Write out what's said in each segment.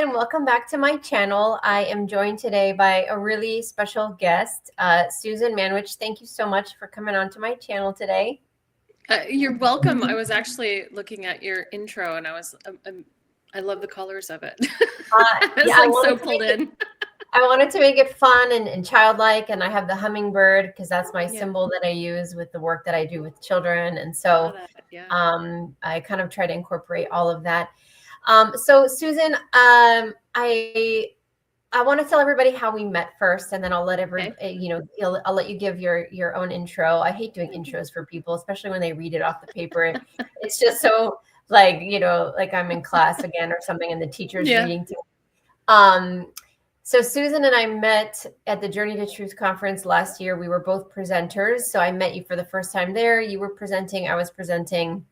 everyone, and welcome back to my channel. I am joined today by a really special guest, Susan Manewich. Thank you so much for coming on to my channel today. You're welcome. I was actually looking at your intro, and I love the colors of it. It's so pulled in. I wanted to make it fun and childlike, and I have the hummingbird because that's my symbol that I use with the work that I do with children, and so I kind of try to incorporate all of that. So Susan, I want to tell everybody how we met first, and then I'll let I'll let you give your own intro. I hate doing intros for people, especially when they read it off the paper. It's just so like I'm in class again or something, and the teacher's reading to me. So Susan and I met at the Journey to Truth conference last year. We were both presenters. So I met you for the first time there. You were presenting, I was presenting.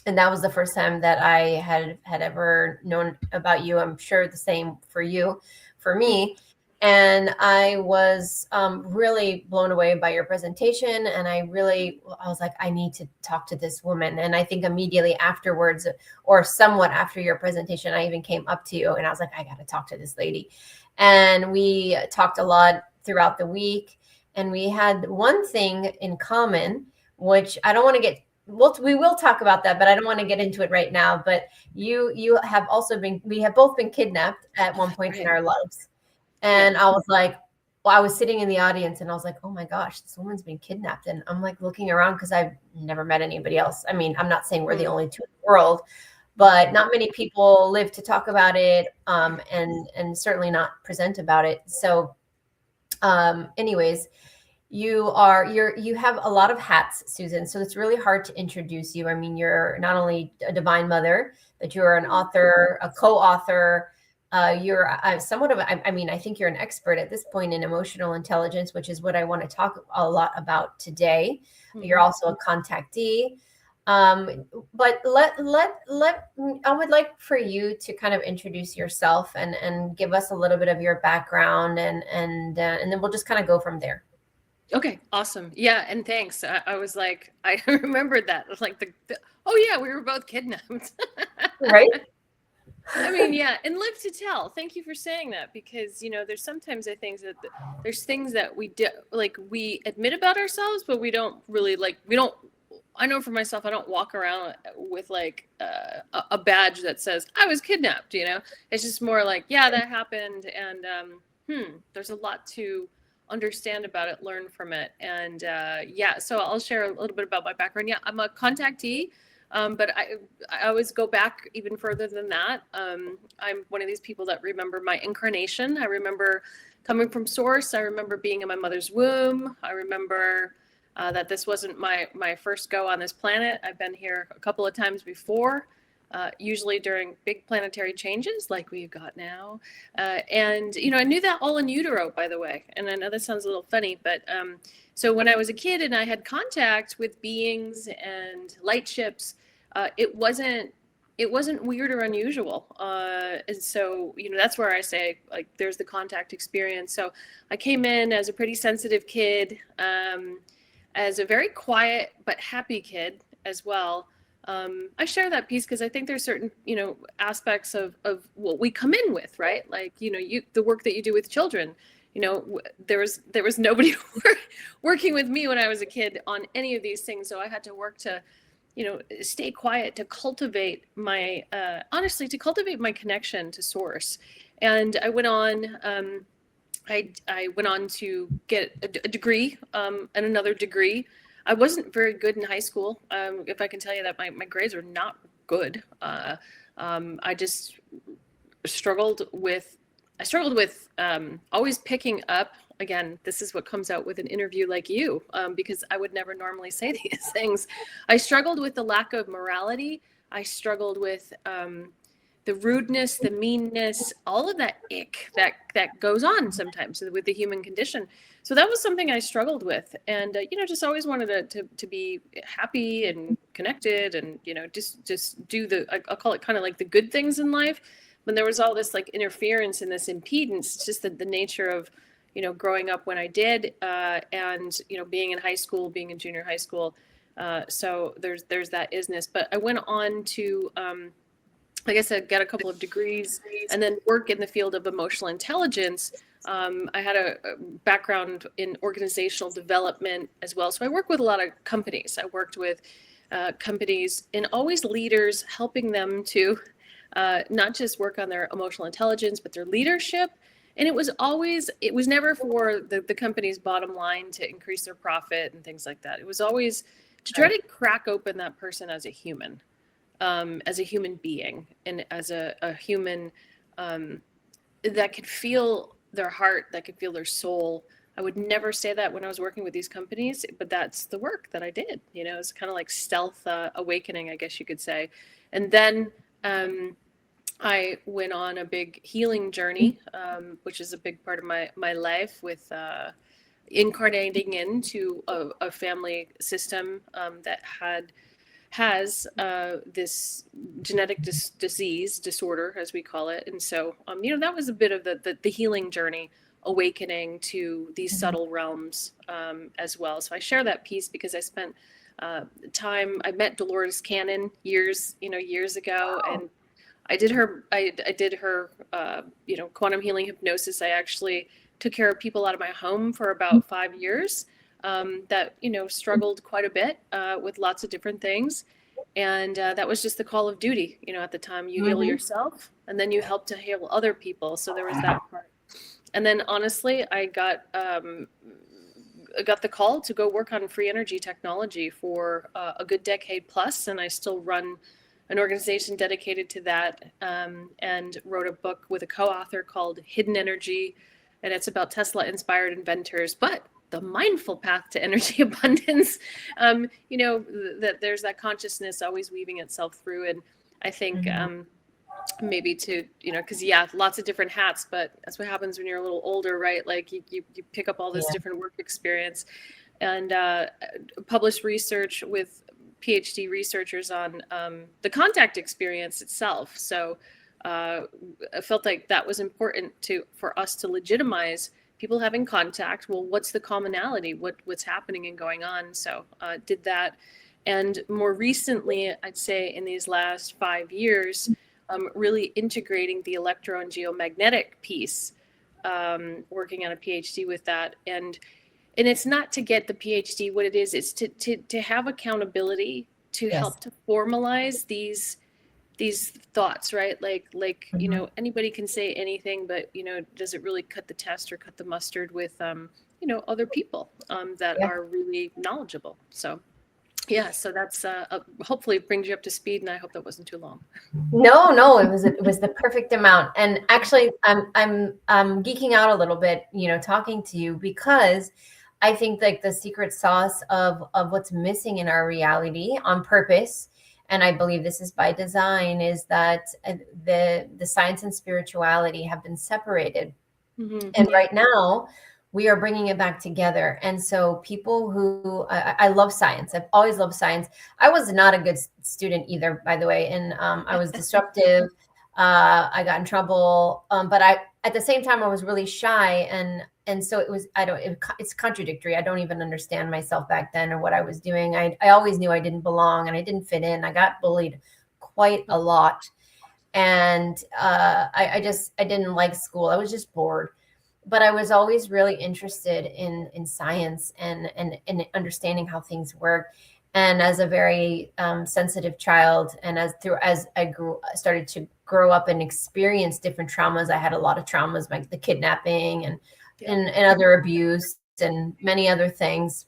And that was the first time that I had ever known about you. I'm sure the same for you, for me. And I was really blown away by your presentation. And I was like, I need to talk to this woman. And I think immediately afterwards, or somewhat after your presentation, I even came up to you and I was like, I got to talk to this lady. And we talked a lot throughout the week. And we had one thing in common, which I don't want to get, we will talk about that, but I don't want to get into it right now. But you have also we have both been kidnapped at one point in our lives. And I was like, well, I was sitting in the audience and I was like, oh my gosh, this woman's been kidnapped. And I'm like looking around because I've never met anybody else. I mean, I'm not saying we're the only two in the world, but not many people live to talk about it, and certainly not present about it. So anyways, you have a lot of hats, Susan. So it's really hard to introduce you. I mean, you're not only a divine mother, but you're an author, a co-author. You're somewhat of I think you're an expert at this point in emotional intelligence, which is what I want to talk a lot about today. Mm-hmm. You're also a contactee. But I would like for you to kind of introduce yourself and give us a little bit of your background, and then we'll just kind of go from there. Okay, awesome. Yeah, and thanks. I was like, I remembered that. Like oh yeah, we were both kidnapped. Right? I mean, yeah, and live to tell. Thank you for saying that, because there's sometimes there's things that we do, like we admit about ourselves, but we don't really I know for myself, I don't walk around with like a badge that says I was kidnapped. It's just more like, yeah, that happened, and there's a lot to understand about it, learn from it, and so I'll share a little bit about my background. Yeah, I'm a contactee. But I always go back even further than that. I'm one of these people that remember my incarnation. I remember coming from source. I remember being in my mother's womb. I remember that this wasn't my first go on this planet. I've been here a couple of times before, usually during big planetary changes like we've got now. And I knew that all in utero, by the way. And I know that sounds a little funny, but so when I was a kid and I had contact with beings and light ships, it wasn't weird or unusual. And so, that's where I say, like, there's the contact experience. So I came in as a pretty sensitive kid, as a very quiet but happy kid as well. I share that piece because I think there's certain, aspects of what we come in with, right? Like, the work that you do with children. There was nobody working with me when I was a kid on any of these things. So I had to work to, stay quiet, to cultivate my, honestly, to cultivate my connection to source. And I went on, I went on to get a degree, and another degree. I wasn't very good in high school. If I can tell you that my grades were not good. I just struggled with always picking up. Again, this is what comes out with an interview like you, because I would never normally say these things. I struggled with the lack of morality. I struggled with the rudeness, the meanness, all of that ick that goes on sometimes with the human condition. So that was something I struggled with, and just always wanted to be happy and connected, and just do I'll call it kind of like the good things in life. When there was all this like interference and this impedance, it's just the nature of, growing up when I did, and, being in high school, being in junior high school. So there's that isness. But I went on to like I said, get a couple of degrees and then work in the field of emotional intelligence. I had a background in organizational development as well. So I work with a lot of companies. I worked with companies and always leaders, helping them to not just work on their emotional intelligence, but their leadership. And it was never for the company's bottom line to increase their profit and things like that. It was always to try to crack open that person as a human being, and as a human that could feel their heart, that could feel their soul. I would never say that when I was working with these companies, but that's the work that I did. It's kind of like stealth awakening, I guess you could say. And then I went on a big healing journey, which is a big part of my life, with incarnating into a family system that has this genetic disorder, as we call it. And so, that was a bit of the healing journey, awakening to these subtle realms as well. So I share that piece because I spent time, I met Dolores Cannon years ago, and I did her quantum healing hypnosis. I actually took care of people out of my home for about 5 years that struggled quite a bit with lots of different things, and that was just the call of duty. At the time, you heal yourself, and then you help to heal other people. So there was that part. And then honestly, I got the call to go work on free energy technology for a good decade plus, and I still run an organization dedicated to that, and wrote a book with a co-author called Hidden Energy, and it's about Tesla-inspired inventors, but the mindful path to energy abundance. That there's that consciousness always weaving itself through, and I think maybe to because lots of different hats, but that's what happens when you're a little older, right? Like you pick up all this different work experience, and published research with PhD researchers on the contact experience itself. So I felt like that was important for us to legitimize people having contact. Well, what's the commonality? What's happening and going on? So did that. And more recently, I'd say in these last 5 years, really integrating the electro and geomagnetic piece, working on a PhD with that. And it's not to get the PhD. What it is, it's to have accountability, to help to formalize these thoughts, right? Like anybody can say anything, but does it really cut the test or cut the mustard with other people that are really knowledgeable? So so that's hopefully it brings you up to speed, and I hope that wasn't too long. No, it was the perfect amount. And actually, I'm geeking out a little bit, talking to you, because I think like the secret sauce of what's missing in our reality on purpose, and I believe this is by design, is that the science and spirituality have been separated. And right now we are bringing it back together. And so people who, I love science. I've always loved science. I was not a good student either, by the way. And I was disruptive. I got in trouble. But at the same time, I was really shy. And so it was, it's contradictory. I don't even understand myself back then or what I was doing. I always knew I didn't belong and I didn't fit in. I got bullied quite a lot. And I didn't like school. I was just bored. But I was always really interested in science and understanding how things work. And as a very sensitive child, and as I started to grow up and experience different traumas, I had a lot of traumas, like the kidnapping and other abuse and many other things.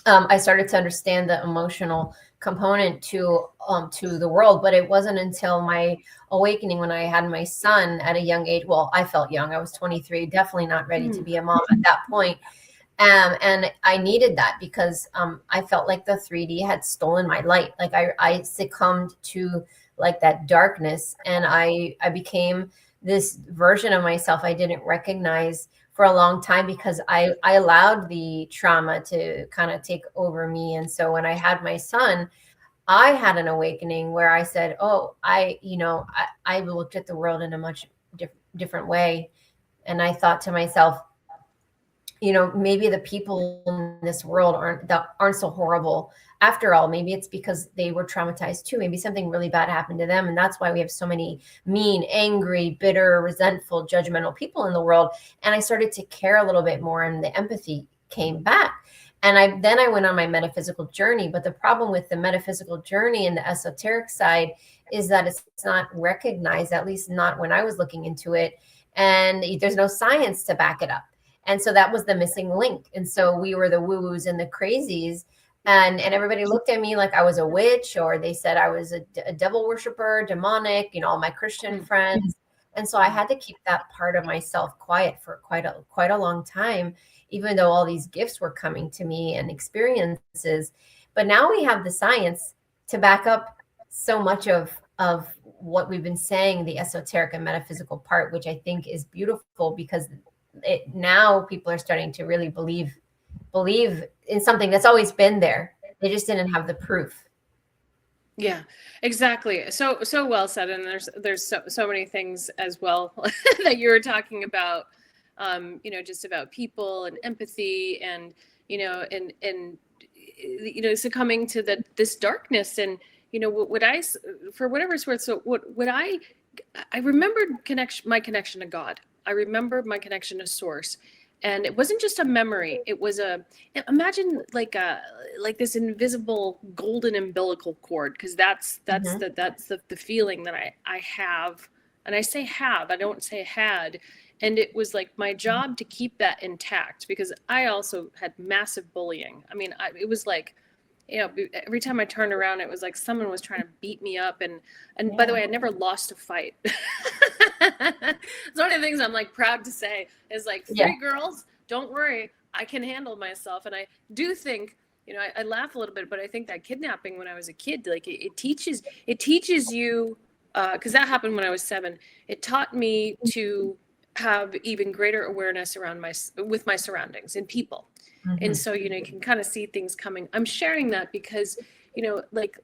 I started to understand the emotional component to the world, but it wasn't until my awakening when I had my son at a young age. Well, I felt young. I was 23, definitely not ready to be a mom at that point. And I needed that because I felt like the 3D had stolen my light. Like I succumbed to like that darkness, and I became this version of myself I didn't recognize for a long time because I allowed the trauma to kind of take over me. And so when I had my son, I had an awakening where I said, oh, I looked at the world in a much different way. And I thought to myself, maybe the people in this world aren't so horrible after all. Maybe it's because they were traumatized too. Maybe something really bad happened to them, and that's why we have so many mean, angry, bitter, resentful, judgmental people in the world. And I started to care a little bit more, and the empathy came back. And I went on my metaphysical journey. But the problem with the metaphysical journey and the esoteric side is that it's not recognized, at least not when I was looking into it, and there's no science to back it up. And so that was the missing link. And so we were the woo-woos and the crazies. And everybody looked at me like I was a witch, or they said I was a devil worshiper, demonic, all my Christian friends. And so I had to keep that part of myself quiet for quite a long time, even though all these gifts were coming to me and experiences. But now we have the science to back up so much of what we've been saying, the esoteric and metaphysical part, which I think is beautiful, because now people are starting to really believe in something that's always been there. They just didn't have the proof. Yeah, exactly. So well said. And there's so many things as well that you were talking about, just about people and empathy and, succumbing to this darkness. And, what I, for whatever it's worth, so what I remembered my connection to God. I remember my connection to source. And it wasn't just a memory. It was imagine like this invisible golden umbilical cord, because that's the feeling that I have. And I say have, I don't say had. And it was like my job to keep that intact, because I also had massive bullying. I mean, it was like, every time I turned around, it was like someone was trying to beat me up. And by the way, I never lost a fight. It's one of the things I'm like proud to say is like, three girls, don't worry, I can handle myself. And I do think, I laugh a little bit, but I think that kidnapping when I was a kid, like it teaches you, because that happened when I was 7. It taught me to have even greater awareness around with my surroundings and people. Mm-hmm. And so, you can kind of see things coming. I'm sharing that because, like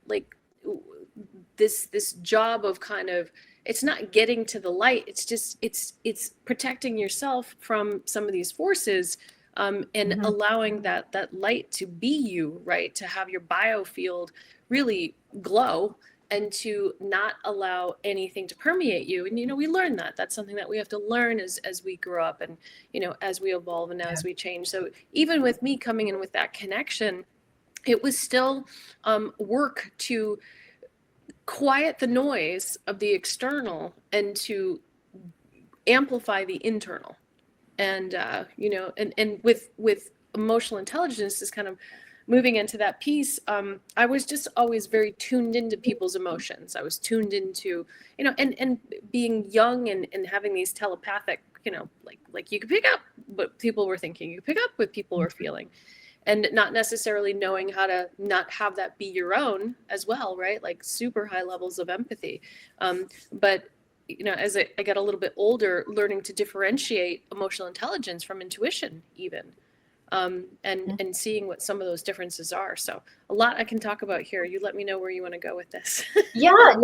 this job of kind of, it's not getting to the light. It's just, it's protecting yourself from some of these forces, and mm-hmm. allowing that light to be you, right? To have your biofield really glow and to not allow anything to permeate you. And, we learn that. That's something that we have to learn as we grow up and, as we evolve and as we change. So even with me coming in with that connection, it was still work to quiet the noise of the external and to amplify the internal. And, and with emotional intelligence is kind of moving into that piece. I was just always very tuned into people's emotions. I was tuned into, and being young and having these telepathic, like you could pick up what people were thinking, you could pick up what people were feeling, and not necessarily knowing how to not have that be your own as well, right? Like super high levels of empathy. But as I got a little bit older, learning to differentiate emotional intelligence from intuition even. And seeing what some of those differences are. So a lot I can talk about here. You let me know where you want to go with this. I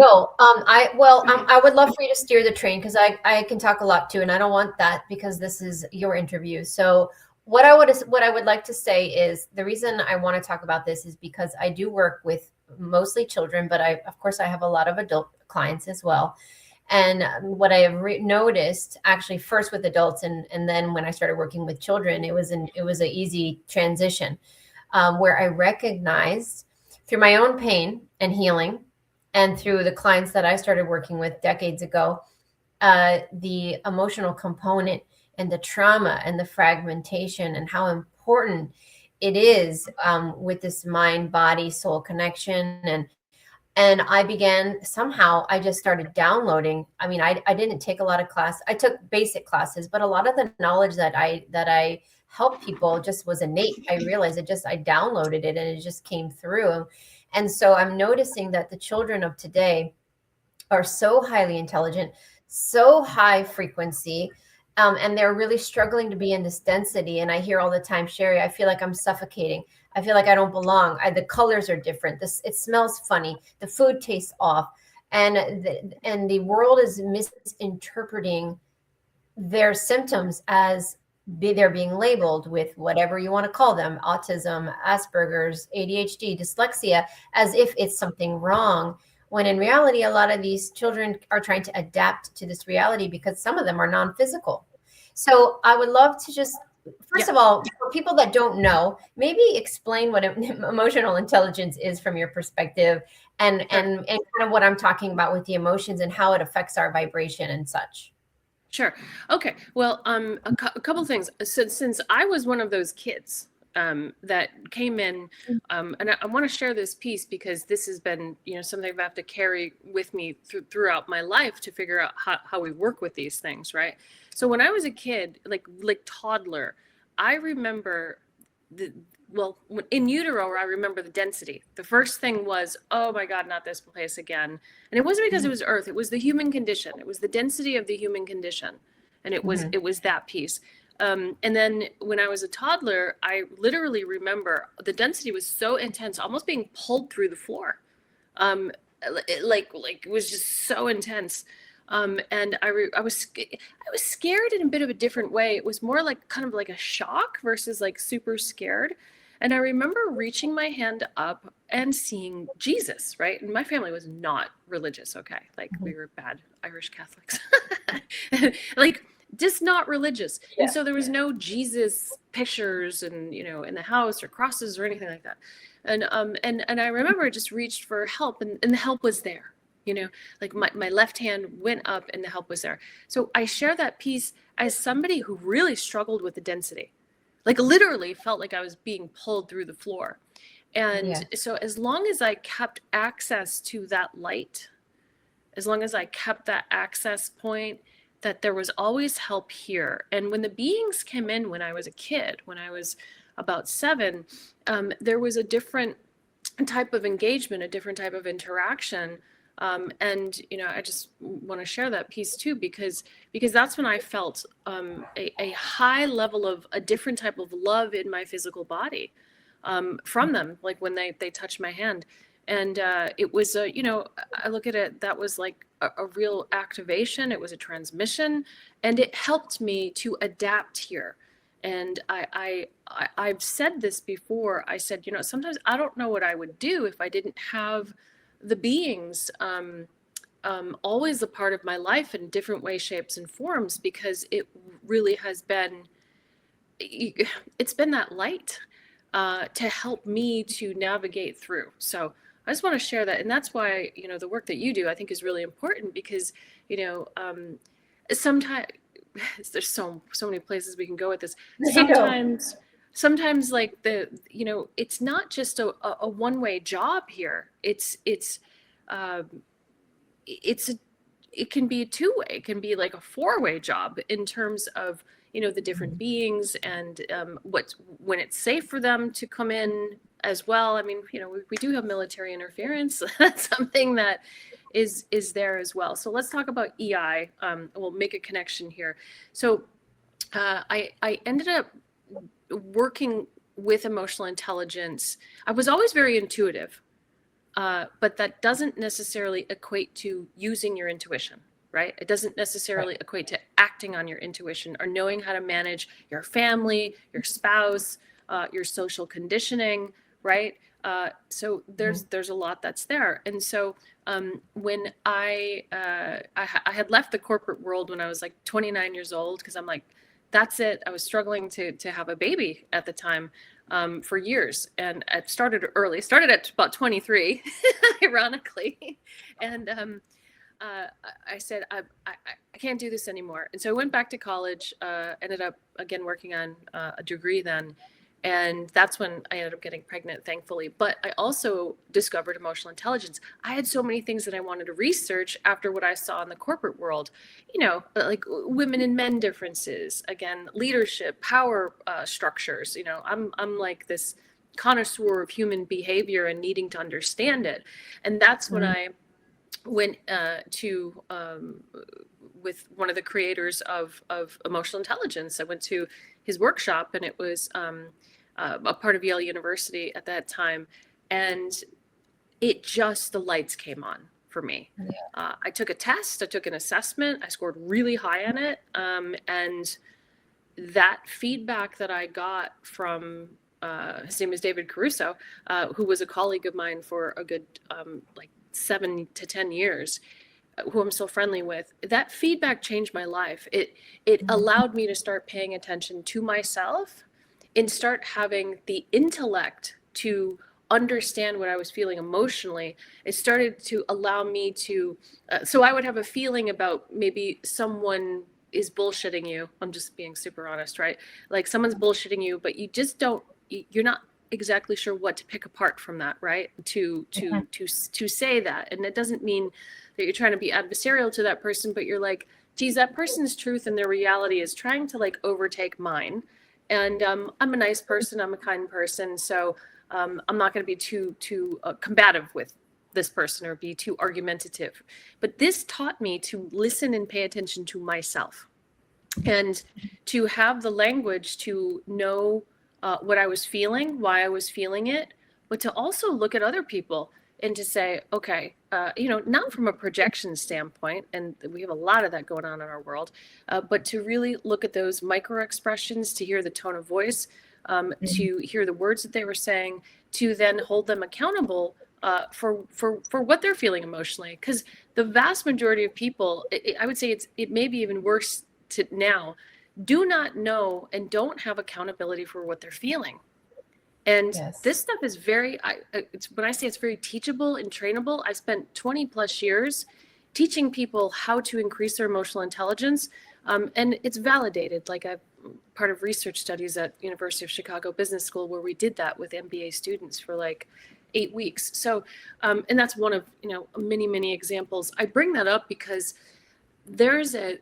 would love for you to steer the train, because I can talk a lot too, and I don't want that because this is your interview. So what I would like to say is the reason I want to talk about this is because I do work with mostly children, but of course I have a lot of adult clients as well. And what I have noticed, actually, first with adults, and then when I started working with children, it was an easy transition, where I recognized through my own pain and healing, and through the clients that I started working with decades ago, the emotional component and the trauma and the fragmentation, and how important it is with this mind, body, soul connection. And I began, somehow I just started downloading. I mean, I didn't take a lot of class. I took basic classes, but a lot of the knowledge that I helped people just was innate. I realized I downloaded it and it just came through. And so I'm noticing that the children of today are so highly intelligent, so high frequency, and they're really struggling to be in this density. And I hear all the time, Sherri, I feel like I'm suffocating. I feel like I don't belong. The colors are different. It smells funny. The food tastes off. And the world is misinterpreting their symptoms as they're being labeled with whatever you want to call them, autism, Asperger's, ADHD, dyslexia, as if it's something wrong. When in reality, a lot of these children are trying to adapt to this reality because some of them are non-physical. So I would love to just, first of all, for people that don't know, maybe explain what emotional intelligence is from your perspective, and kind of what I'm talking about with the emotions and how it affects our vibration and such. Sure. Okay. Well, a couple things. Since I was one of those kids that came in, and I want to share this piece because this has been, something I have to carry with me throughout my life to figure out how we work with these things, right? So when I was a kid, like toddler, I remember in utero, I remember the density. The first thing was, oh my God, not this place again. And it wasn't because it was Earth. It was the human condition. It was the density of the human condition. And it was that piece. And then when I was a toddler, I literally remember the density was so intense, almost being pulled through the floor. Like it was just so intense. And I was scared in a bit of a different way. It was more like kind of like a shock versus like super scared. And I remember reaching my hand up and seeing Jesus, right? And my family was not religious, okay? Like we were bad Irish Catholics. Like just not religious. Yeah. And so there was no Jesus pictures and, in the house or crosses or anything like that. And I remember I just reached for help and the help was there. Like my left hand went up and the help was there. So I share that piece as somebody who really struggled with the density, like literally felt like I was being pulled through the floor. And so as long as I kept access to that light, as long as I kept that access point, that there was always help here. And when the beings came in when I was a kid, when I was about 7, there was a different type of engagement, a different type of interaction. And I just want to share that piece too, because that's when I felt a high level of a different type of love in my physical body from them, like when they touched my hand. And it was I look at it, that was like a real activation. It was a transmission, and it helped me to adapt here. And I've said this before. I said, sometimes I don't know what I would do if I didn't have the beings always a part of my life in different ways, shapes, and forms, because it really has been, it's been that light to help me to navigate through. So I just want to share that. And that's why, the work that you do, I think, is really important, because, sometimes there's so many places we can go with this. Sometimes like it's not just a one-way job here. It can be a two-way. It can be like a four-way job in terms of, the different beings and when it's safe for them to come in as well. I mean, we do have military interference. That's something that is there as well. So let's talk about EI. We'll make a connection here. So I ended up working with emotional intelligence. I was always very intuitive, but that doesn't necessarily equate to using your intuition, right? It doesn't necessarily equate to acting on your intuition or knowing how to manage your family, your spouse, your social conditioning, right? So there's a lot that's there. And so when I had left the corporate world when I was like 29 years old, because I'm like, that's it. I was struggling to have a baby at the time for years. And I started early, started at about 23, ironically. And I said, I can't do this anymore. And so I went back to college, ended up again working on a degree then. And that's when I ended up getting pregnant, thankfully. But I also discovered emotional intelligence. I had so many things that I wanted to research after what I saw in the corporate world, like women and men differences, again, leadership, power structures. I'm like this connoisseur of human behavior and needing to understand it. And that's when I went with one of the creators of emotional intelligence. I went to his workshop, and it was a part of Yale University at that time. And the lights came on for me. I took a test, I took an assessment, I scored really high on it. And that feedback that I got from, his name is David Caruso, who was a colleague of mine for a good like 7 to 10 years, who I'm still friendly with, that feedback changed my life. It allowed me to start paying attention to myself and start having the intellect to understand what I was feeling emotionally. It started to allow me to, so I would have a feeling about maybe someone is bullshitting you. I'm just being super honest, right? Like someone's bullshitting you, but you just don't, you're not exactly sure what to pick apart from that, right? To say that. And it doesn't mean that you're trying to be adversarial to that person, but you're like, geez, that person's truth and their reality is trying to like overtake mine. And I'm a nice person, I'm a kind person, so I'm not going to be too combative with this person or be too argumentative. But this taught me to listen and pay attention to myself, and to have the language to know what I was feeling, why I was feeling it, but to also look at other people and to say, okay, not from a projection standpoint, and we have a lot of that going on in our world, but to really look at those micro expressions, to hear the tone of voice, to hear the words that they were saying, to then hold them accountable for what they're feeling emotionally. Because the vast majority of people, I would say it may be even worse to now, do not know and don't have accountability for what they're feeling. And this stuff is when I say it's very teachable and trainable. I spent 20 plus years teaching people how to increase their emotional intelligence. And it's validated. Like I'm part of research studies at University of Chicago Business School, where we did that with MBA students for like 8 weeks. So, and that's one of, many, many examples. I bring that up because there's a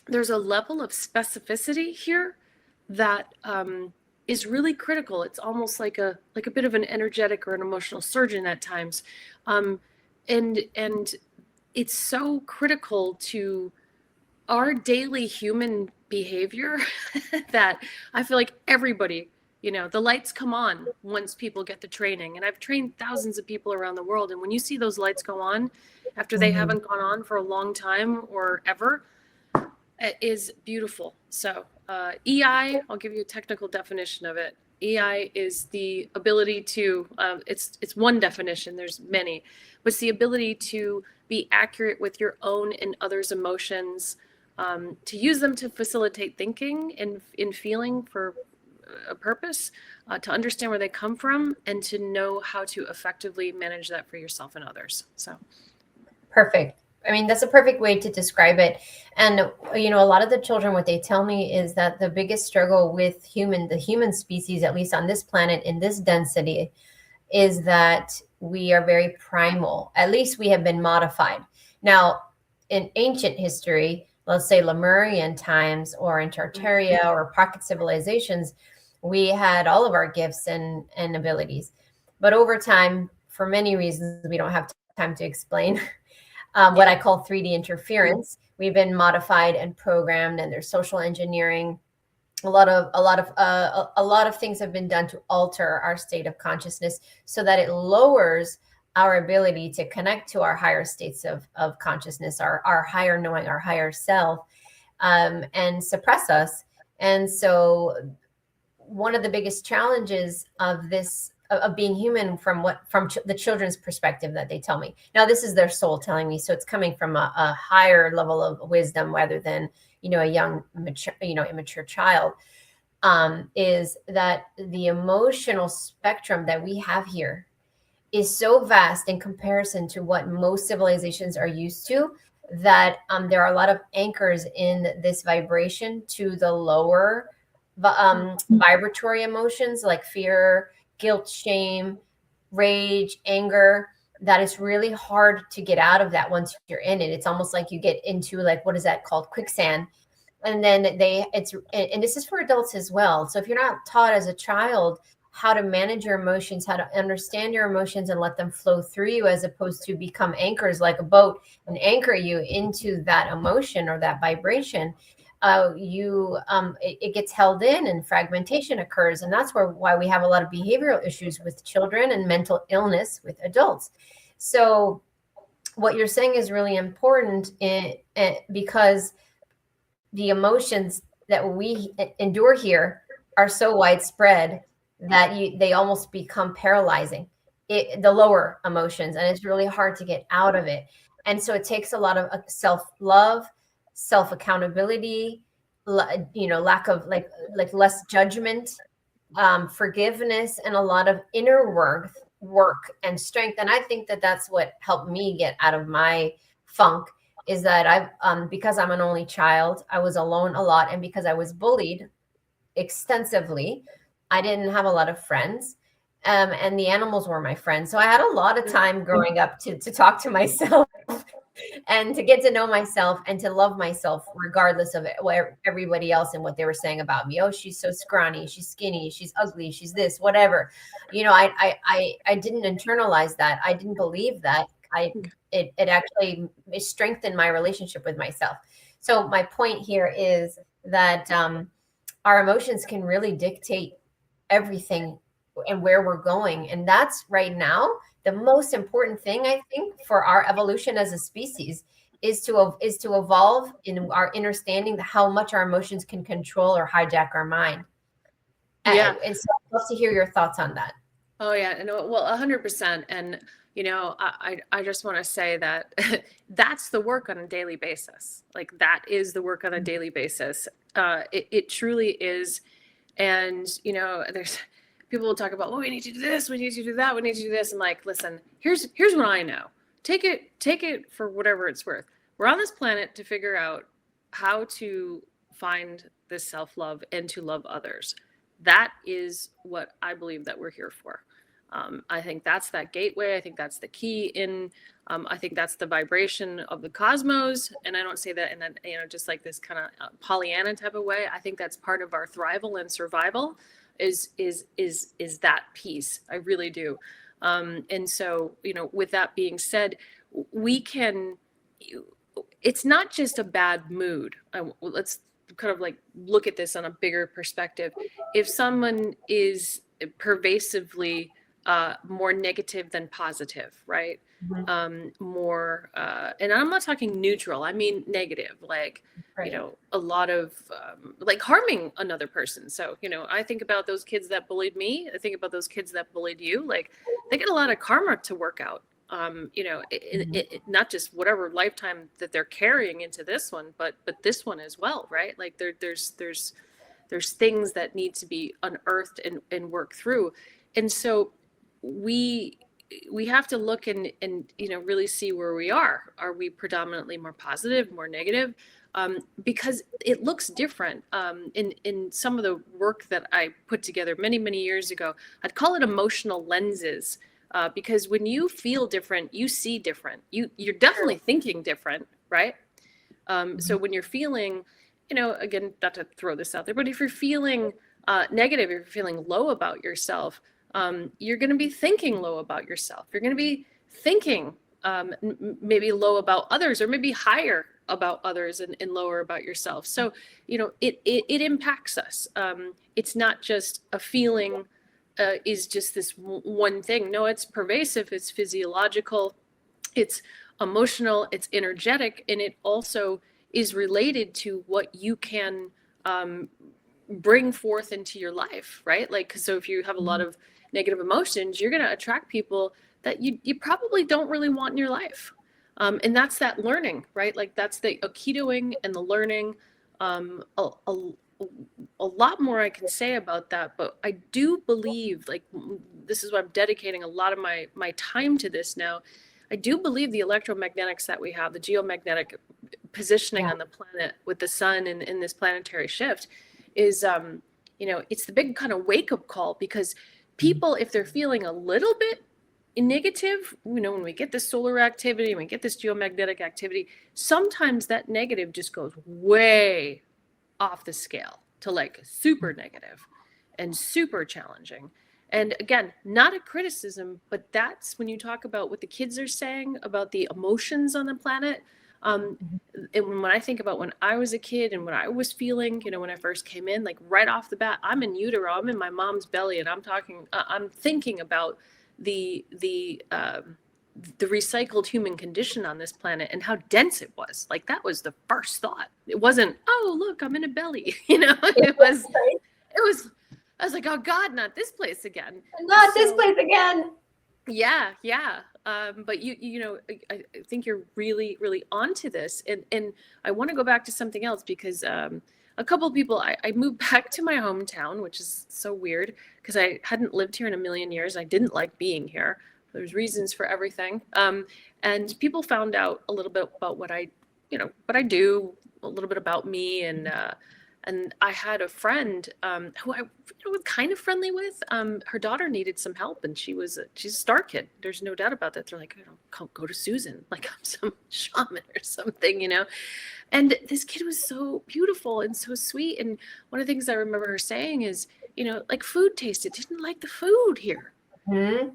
level of specificity here that is really critical. It's almost like a bit of an energetic or an emotional surgeon at times. And it's so critical to our daily human behavior that I feel like everybody, the lights come on once people get the training. And I've trained thousands of people around the world. And when you see those lights go on after they haven't gone on for a long time or ever, it is beautiful. So EI, I'll give you a technical definition of it. EI is the ability to, it's one definition, there's many, but it's the ability to be accurate with your own and others' emotions, to use them to facilitate thinking and in feeling for a purpose, to understand where they come from, and to know how to effectively manage that for yourself and others. So. Perfect. I mean, that's a perfect way to describe it. And, a lot of the children, what they tell me is that the biggest struggle with the human species, at least on this planet in this density, is that we are very primal. At least we have been modified. Now, in ancient history, let's say Lemurian times or in Tartaria or pocket civilizations, we had all of our gifts and abilities. But over time, for many reasons we don't have time to explain, what I call 3D interference, we've been modified and programmed, and there's social engineering. A lot of things have been done to alter our state of consciousness so that it lowers our ability to connect to our higher states of consciousness, our higher knowing, our higher self, and suppress us. And so one of the biggest challenges of this, of being human, from the children's perspective that they tell me. Now, this is their soul telling me, so it's coming from a higher level of wisdom rather than, a young, immature child, is that the emotional spectrum that we have here is so vast in comparison to what most civilizations are used to, that there are a lot of anchors in this vibration to the lower vibratory emotions like fear, guilt, shame, rage, anger, that it's really hard to get out of that once you're in it. It's almost like you get into, like, what is that called? Quicksand. And then and this is for adults as well. So if you're not taught as a child how to manage your emotions, how to understand your emotions and let them flow through you, as opposed to become anchors like a boat and anchor you into that emotion or that vibration, it gets held in and fragmentation occurs. And that's why we have a lot of behavioral issues with children and mental illness with adults. So what you're saying is really important because the emotions that we endure here are so widespread that they almost become paralyzing, the lower emotions, and it's really hard to get out of it. And so it takes a lot of self-love, self-accountability, lack of like less judgment, forgiveness, and a lot of inner work and strength. And I think that that's what helped me get out of my funk, is that I've because I'm an only child, I was alone a lot, and because I was bullied extensively, I didn't have a lot of friends. And the animals were my friends. So I had a lot of time growing up to talk to myself and to get to know myself and to love myself regardless of where everybody else and what they were saying about me. Oh, she's so scrawny, she's skinny, she's ugly, she's this, whatever. I didn't internalize that. I didn't believe that. It actually strengthened my relationship with myself. So my point here is that our emotions can really dictate everything and where we're going. And that's right now the most important thing, I think, for our evolution as a species, is to evolve in our understanding how much our emotions can control or hijack our mind. Yeah. And so I'd love to hear your thoughts on that. Oh yeah, no, well, 100%. And I just want to say that that's the work on a daily basis. Like that is the work on a daily basis. It truly is. And there's people will talk about, oh, we need to do this, we need to do that, we need to do this. And like, listen, here's what I know. Take it for whatever it's worth. We're on this planet to figure out how to find this self-love and to love others. That is what I believe that we're here for. I think that's that gateway. I think that's the key in, I think that's the vibration of the cosmos. And I don't say that in a, just like this kind of Pollyanna type of way. I think that's part of our thrival and survival is that piece. I really do. And so, with that being said, it's not just a bad mood. Let's kind of like look at this on a bigger perspective. If someone is pervasively more negative than positive, right? More, and I'm not talking neutral, I mean negative, like, right. A lot of like harming another person. So, I think about those kids that bullied me. I think about those kids that bullied you. Like they get a lot of karma to work out. Not just whatever lifetime that they're carrying into this one, but this one as well, right? Like there's things that need to be unearthed and worked through. And so we have to look and really see where we are. Are we predominantly more positive, more negative? Because it looks different. In some of the work that I put together many years ago, I'd call it emotional lenses. Because when you feel different, you see different. You're definitely thinking different, right? So when you're feeling, again, not to throw this out there, but if you're feeling negative, if you're feeling low about yourself, you're going to be thinking low about yourself. You're going to be thinking maybe low about others, or maybe higher about others and lower about yourself. So, it impacts us. It's not just a feeling is just this one thing. No, it's pervasive, it's physiological, it's emotional, it's energetic, and it also is related to what you can bring forth into your life, right? Like, so if you have a lot of negative emotions, you're going to attract people that you probably don't really want in your life. And that's that learning, right? Like that's the Aikidooing and the learning. A lot more I can say about that, but I do believe, like, this is why I'm dedicating a lot of my time to this now. I do believe the electromagnetics that we have, the geomagnetic positioning on the planet with the sun and in this planetary shift is, it's the big kind of wake up call, because people, if they're feeling a little bit negative, when we get this solar activity, when we get this geomagnetic activity, sometimes that negative just goes way off the scale to like super negative and super challenging. And again, not a criticism, but that's when you talk about what the kids are saying about the emotions on the planet. And when I think about when I was a kid and what I was feeling, when I first came in, like right off the bat, I'm in utero, I'm in my mom's belly, and I'm thinking about the the recycled human condition on this planet and how dense it was. Like that was the first thought. It wasn't, oh, look, I'm in a belly. It was, I was like, oh God, not this place again. Not this place again. Yeah. But I think you're really, really onto this. And I want to go back to something else because a couple of people, I moved back to my hometown, which is so weird because I hadn't lived here in a million years. I didn't like being here. There's reasons for everything. And people found out a little bit about what I do, a little bit about me. And I had a friend who I was kind of friendly with. Her daughter needed some help, and she's a star kid. There's no doubt about that. They're like, go to Susan, like I'm some shaman or something, And this kid was so beautiful and so sweet. And one of the things I remember her saying is, like food tasted, didn't like the food here. Mm-hmm.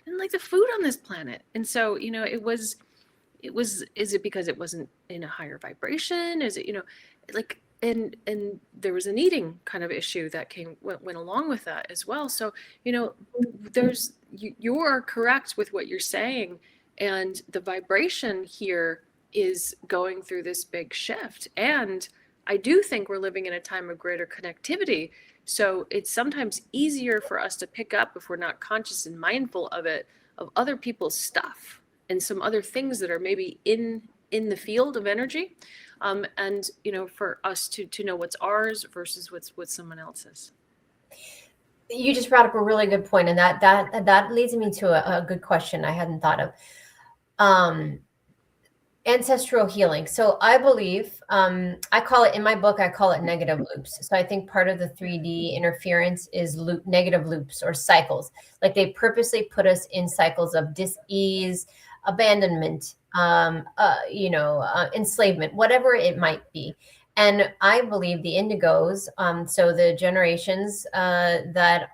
Didn't like the food on this planet. And so, is it because it wasn't in a higher vibration? Is it, like, and there was an eating kind of issue that went along with that as well. So, you are correct with what you're saying. And the vibration here is going through this big shift. And I do think we're living in a time of greater connectivity. So it's sometimes easier for us to pick up, if we're not conscious and mindful of it, of other people's stuff and some other things that are maybe in the field of energy. And, for us to know what's ours versus what's someone else's. You just brought up a really good point, and that leads me to a good question I hadn't thought of. Ancestral healing. So I believe, I call it in my book, I call it negative loops. So I think part of the 3D interference is negative loops or cycles. Like they purposely put us in cycles of dis-ease, abandonment, enslavement, whatever it might be. And I believe the indigos, so the generations that,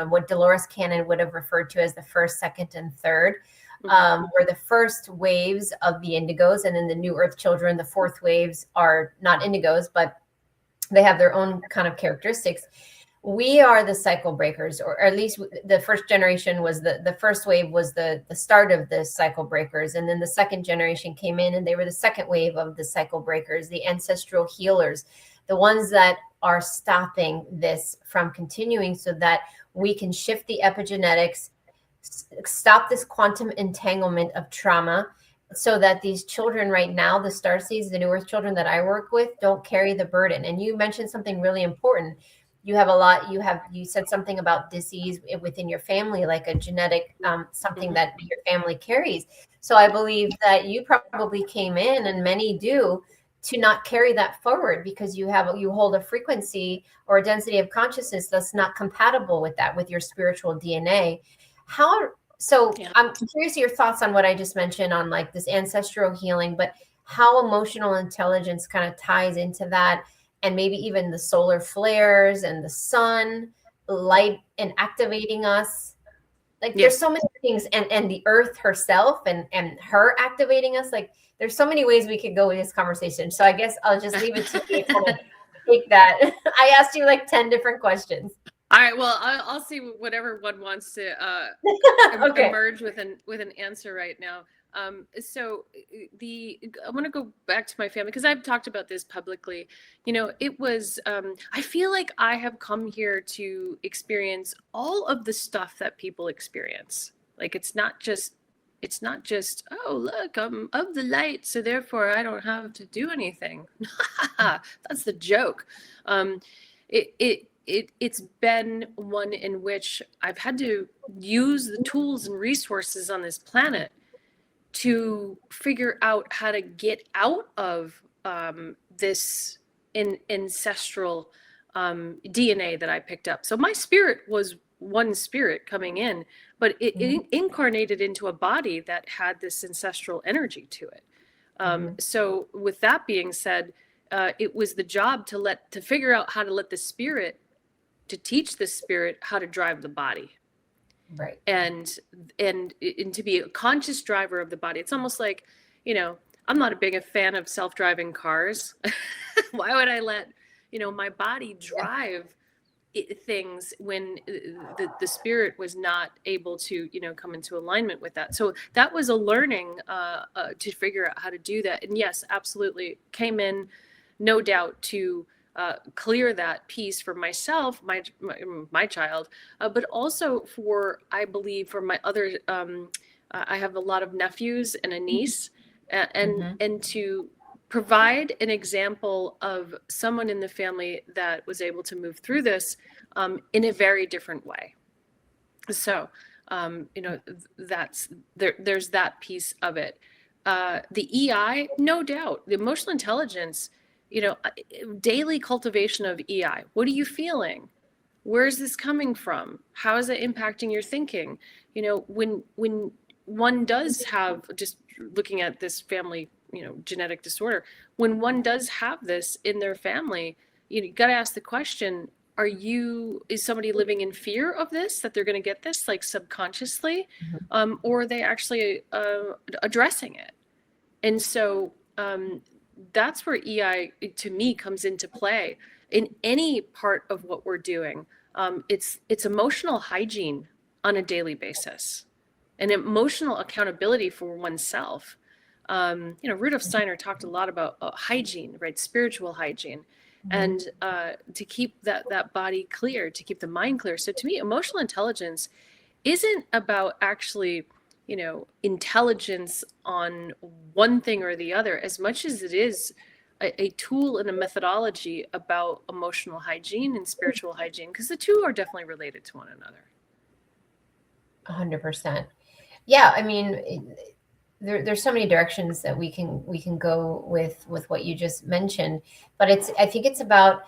what Dolores Cannon would have referred to as the first, second, and third, were the first waves of the indigos. And then the New Earth children, the fourth waves, are not indigos, but they have their own kind of characteristics. We are the cycle breakers, or at least the first generation was the first wave was the start of the cycle breakers. And then the second generation came in and they were the second wave of the cycle breakers, the ancestral healers, the ones that are stopping this from continuing so that we can shift the epigenetics, stop this quantum entanglement of trauma, so that these children right now, the starseeds, the New Earth children that I work with, don't carry the burden. And you mentioned something really important. You said something about disease within your family, like a genetic, something that your family carries. So I believe that you probably came in, and many do, to not carry that forward because you hold a frequency or a density of consciousness that's not compatible with that, with your spiritual DNA. I'm curious your thoughts on what I just mentioned on like this ancestral healing, but how emotional intelligence kind of ties into that, and maybe even the solar flares and the sun light and activating us. Like there's so many things, and the earth herself and her activating us. Like there's so many ways we could go with this conversation. So I guess I'll just leave it to you to kind of take that. I asked you like 10 different questions. All right. Well, I'll see whatever one wants to emerge with an answer right now. So I want to go back to my family because I've talked about this publicly. It was, I feel like I have come here to experience all of the stuff that people experience. Like, it's not just, oh, look, I'm of the light, so therefore I don't have to do anything. That's the joke. It's been one in which I've had to use the tools and resources on this planet to figure out how to get out of this ancestral DNA that I picked up. So my spirit was one spirit coming in, but it incarnated into a body that had this ancestral energy to it. So with that being said, it was the job to figure out how to let the spirit, to teach the spirit how to drive the body. Right. And to be a conscious driver of the body. It's almost like, I'm not a big fan of self-driving cars. Why would I let, my body drive things when the spirit was not able to, come into alignment with that. So that was a learning to figure out how to do that. And yes, absolutely came in, no doubt, to clear that piece for myself, my child, but also for, I believe, for my other, I have a lot of nephews and a niece, and to provide an example of someone in the family that was able to move through this in a very different way. So, there's that piece of it. The EI, no doubt, the emotional intelligence, daily cultivation of EI. What are you feeling? Where is this coming from? How is it impacting your thinking? When one does have, just looking at this family, genetic disorder, when one does have this in their family, you got to ask the question, is somebody living in fear of this, that they're going to get this, like, subconsciously, or are they actually addressing it? And so that's where EI, to me, comes into play in any part of what we're doing. It's emotional hygiene on a daily basis, and emotional accountability for oneself. Rudolf Steiner talked a lot about hygiene, right? Spiritual hygiene, and to keep that body clear, to keep the mind clear. So to me, emotional intelligence isn't about actually, intelligence on one thing or the other, as much as it is a tool and a methodology about emotional hygiene and spiritual hygiene, because the two are definitely related to one another. 100%. Yeah, I mean, there's so many directions that we can go with what you just mentioned, but I think it's about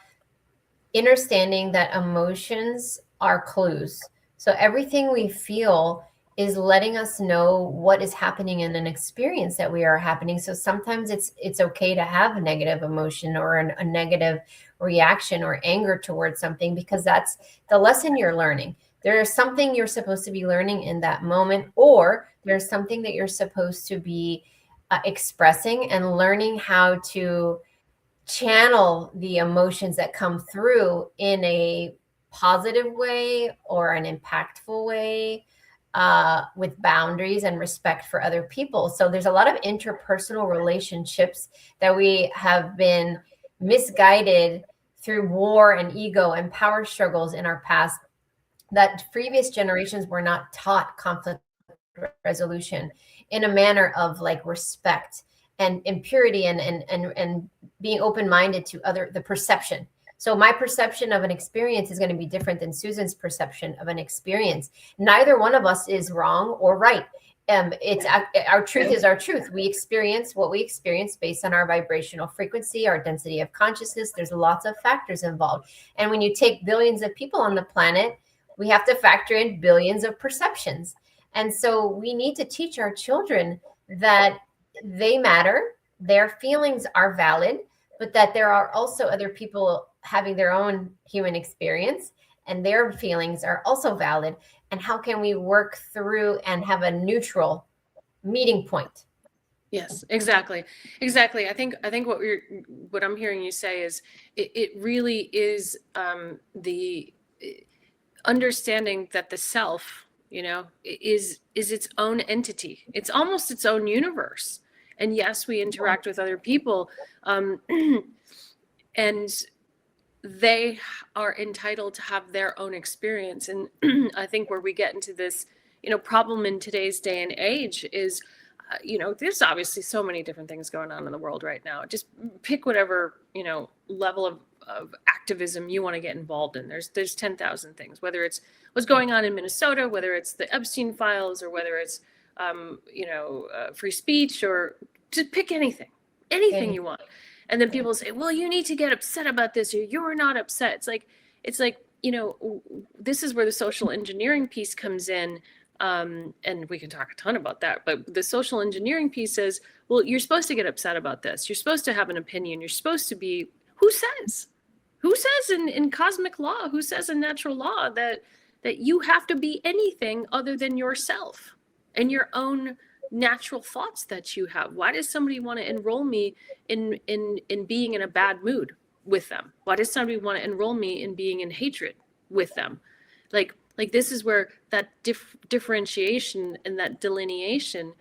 understanding that emotions are clues. So everything we feel is letting us know what is happening in an experience that we are happening. So sometimes it's okay to have a negative emotion or a negative reaction or anger towards something, because that's the lesson you're learning. There is something you're supposed to be learning in that moment, or there's something that you're supposed to be expressing and learning how to channel the emotions that come through in a positive way or an impactful way, with boundaries and respect for other people. So there's a lot of interpersonal relationships that we have been misguided through war and ego and power struggles in our past, that previous generations were not taught conflict resolution in a manner of like respect and purity and being open-minded to the perception. So my perception of an experience is going to be different than Susan's perception of an experience. Neither one of us is wrong or right. It's our truth is our truth. We experience what we experience based on our vibrational frequency, our density of consciousness. There's lots of factors involved. And when you take billions of people on the planet, we have to factor in billions of perceptions. And so we need to teach our children that they matter, their feelings are valid, but that there are also other people having their own human experience, and their feelings are also valid. And how can we work through and have a neutral meeting point? Yes, exactly. I think what I'm hearing you say is it really is the understanding that the self, is its own entity. It's almost its own universe. And yes, we interact with other people, and they are entitled to have their own experience. And I think where we get into this, problem in today's day and age is, there's obviously so many different things going on in the world right now. Just pick whatever, level of activism you want to get involved in. There's 10,000 things, whether it's what's going on in Minnesota, whether it's the Epstein files, or whether it's, free speech, or just pick anything you want. And then people say, well, you need to get upset about this, or you're not upset. It's like, this is where the social engineering piece comes in. And we can talk a ton about that, but the social engineering piece says, well, you're supposed to get upset about this. You're supposed to have an opinion. You're supposed to be, who says in cosmic law, who says in natural law that you have to be anything other than yourself and your own natural thoughts that you have? Why does somebody want to enroll me in being in a bad mood with them? Why does somebody want to enroll me in being in hatred with them. Like this is where that differentiation and that delineation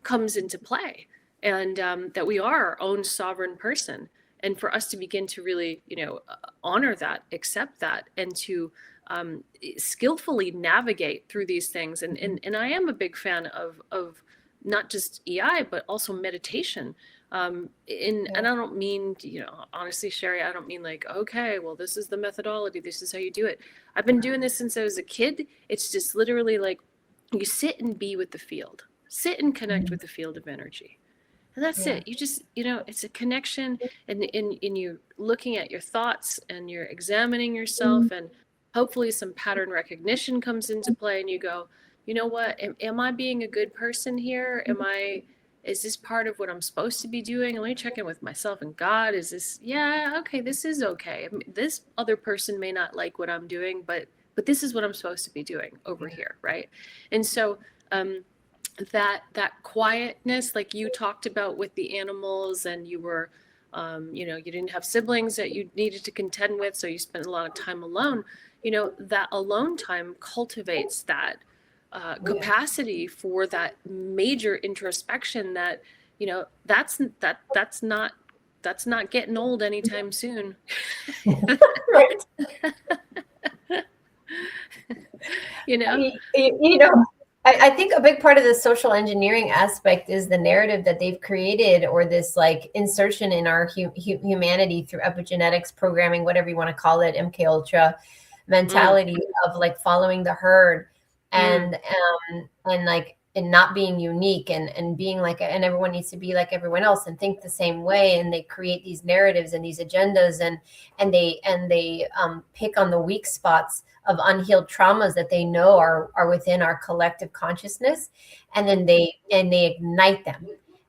comes into play, and that we are our own sovereign person. And for us to begin to really, honor that, accept that, and to skillfully navigate through these things. And I am a big fan of not just EI, but also meditation. And I don't mean, honestly, Sherri, I don't mean like, okay, well, this is the methodology, this is how you do it. I've been doing this since I was a kid. It's just literally like you sit and be with the field, sit and connect with the field of energy. And that's it. You just, it's a connection, and you're looking at your thoughts, and you're examining yourself, and hopefully some pattern recognition comes into play, and you go, you know what, am I being a good person here? Is this part of what I'm supposed to be doing? Let me check in with myself and God. Is this, okay, this is okay. I mean, this other person may not like what I'm doing, but this is what I'm supposed to be doing over here, right? And so, that quietness, like you talked about with the animals, and you were, you didn't have siblings that you needed to contend with, so you spent a lot of time alone. That alone time cultivates that capacity for that major introspection that, that's not getting old anytime soon. Right. I think a big part of the social engineering aspect is the narrative that they've created, or this like insertion in our humanity through epigenetics programming, whatever you want to call it, MK Ultra mentality of like following the herd, and like, and not being unique, and being like, and everyone needs to be like everyone else and think the same way. And they create these narratives and these agendas, and they pick on the weak spots of unhealed traumas that they know are within our collective consciousness, and then they ignite them,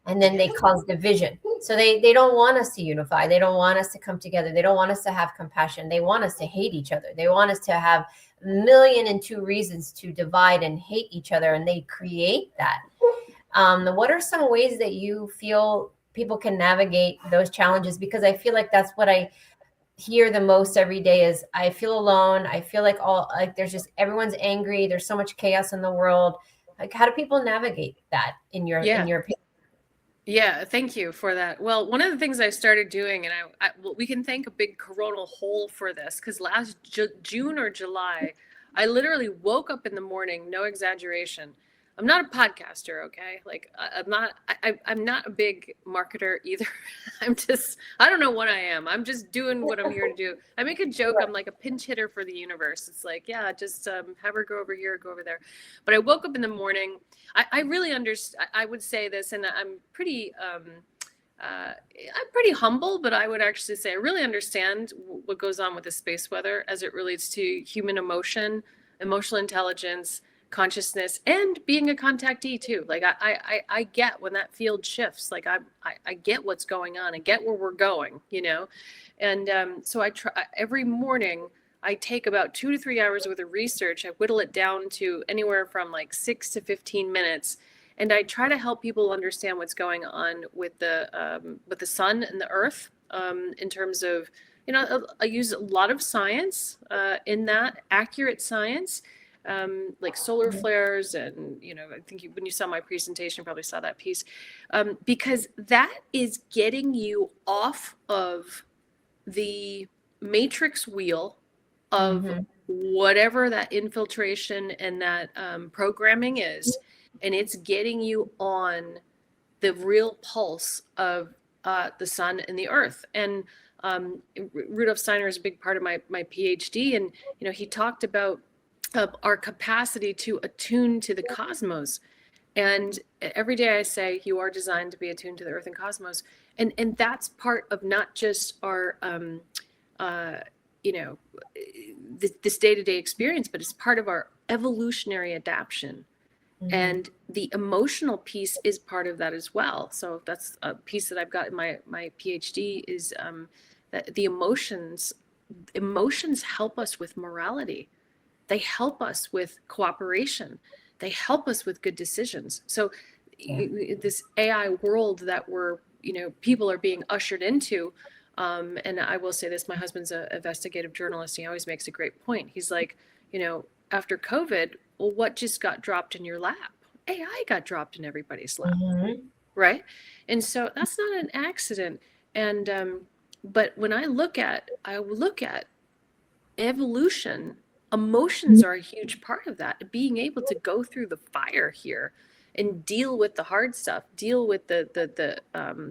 and then they cause division. So they don't want us to unify. They don't want us to come together. They don't want us to have compassion. They want us to hate each other. They want us to have 1,000,002 reasons to divide and hate each other, and they create that. What are some ways that you feel people can navigate those challenges? Because I feel like that's what I hear the most every day is, I feel alone. I feel like there's just, everyone's angry. There's so much chaos in the world. Like, how do people navigate that in your opinion? Yeah, thank you for that. Well, one of the things I started doing, and we can thank a big coronal hole for this, because last June or July, I literally woke up in the morning, no exaggeration. I'm not a podcaster, okay? Like, I'm not a big marketer either. I don't know what I am. I'm just doing what I'm here to do. I make a joke. I'm like a pinch hitter for the universe. It's like, just have her go over here, go over there. But I woke up in the morning. I really understand. I would say this, and I'm pretty humble, but I would actually say I really understand what goes on with the space weather as it relates to human emotion, emotional intelligence, consciousness, and being a contactee too. Like I get when that field shifts. Like I get what's going on. I get where we're going. And so I try every morning. I take about 2 to 3 hours worth of research. I whittle it down to anywhere from like 6 to 15 minutes. And I try to help people understand what's going on with the sun and the earth, in terms of, I use a lot of science in that, accurate science, like solar flares. And, I think when you saw my presentation, you probably saw that piece, because that is getting you off of the matrix wheel of whatever that infiltration and that programming is, and it's getting you on the real pulse of the sun and the earth. And Rudolf Steiner is a big part of my PhD, and he talked about our capacity to attune to the cosmos. And every day I say, you are designed to be attuned to the earth and cosmos, and that's part of not just our this day-to-day experience, but it's part of our evolutionary adaptation. And the emotional piece is part of that as well. So that's a piece that I've got in my PhD, is that the emotions help us with morality. They help us with cooperation. They help us with good decisions. So this AI world that people are being ushered into, And I will say this, my husband's an investigative journalist. He always makes a great point. He's like, after COVID, well, what just got dropped in your lap? AI got dropped in everybody's lap, right? And so that's not an accident. And but when I look at evolution, emotions are a huge part of that. Being able to go through the fire here and deal with the hard stuff, deal with the